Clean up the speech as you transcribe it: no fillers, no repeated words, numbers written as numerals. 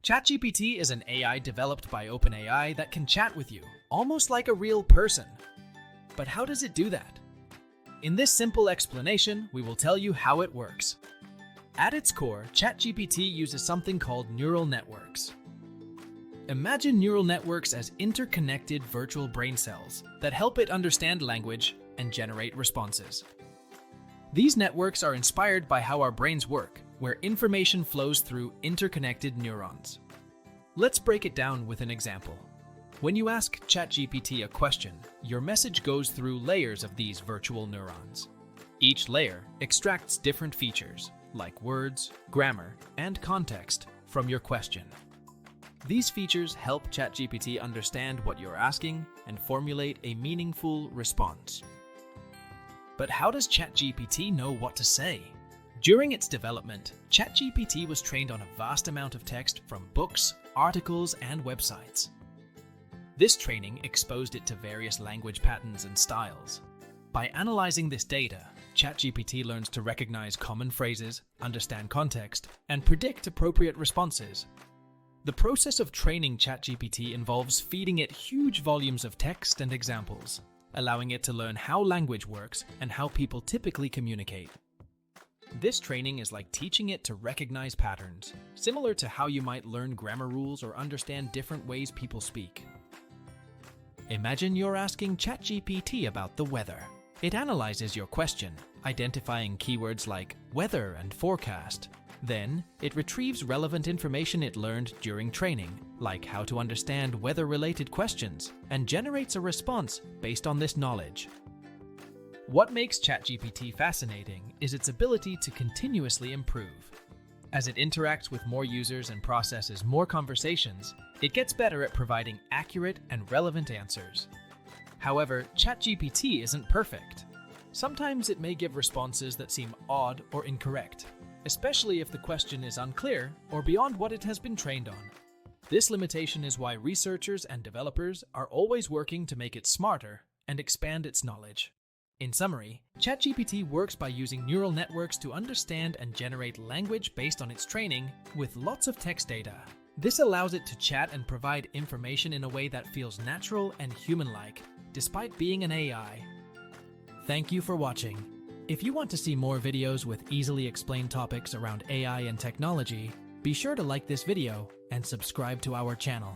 ChatGPT is an AI developed by OpenAI that can chat with you, almost like a real person. But how does it do that? In this simple explanation, we will tell you how it works. At its core, ChatGPT uses something called neural networks. Imagine neural networks as interconnected virtual brain cells that help it understand language and generate responses. These networks are inspired by how our brains work, where information flows through interconnected neurons. Let's break it down with an example. When you ask ChatGPT a question, your message goes through layers of these virtual neurons. Each layer extracts different features, like words, grammar, and context, from your question. These features help ChatGPT understand what you're asking and formulate a meaningful response. But how does ChatGPT know what to say? During its development, ChatGPT was trained on a vast amount of text from books, articles, and websites. This training exposed it to various language patterns and styles. By analyzing this data, ChatGPT learns to recognize common phrases, understand context, and predict appropriate responses. The process of training ChatGPT involves feeding it huge volumes of text and examples, allowing it to learn how language works and how people typically communicate. This training is like teaching it to recognize patterns, similar to how you might learn grammar rules or understand different ways people speak. Imagine you're asking ChatGPT about the weather. It analyzes your question, identifying keywords like weather and forecast. Then, it retrieves relevant information it learned during training, like how to understand weather-related questions, and generates a response based on this knowledge. What makes ChatGPT fascinating is its ability to continuously improve. As it interacts with more users and processes more conversations, it gets better at providing accurate and relevant answers. However, ChatGPT isn't perfect. Sometimes it may give responses that seem odd or incorrect, especially if the question is unclear or beyond what it has been trained on. This limitation is why researchers and developers are always working to make it smarter and expand its knowledge. In summary, ChatGPT works by using neural networks to understand and generate language based on its training with lots of text data. This allows it to chat and provide information in a way that feels natural and human-like, despite being an AI. Thank you for watching. If you want to see more videos with easily explained topics around AI and technology, be sure to like this video and subscribe to our channel.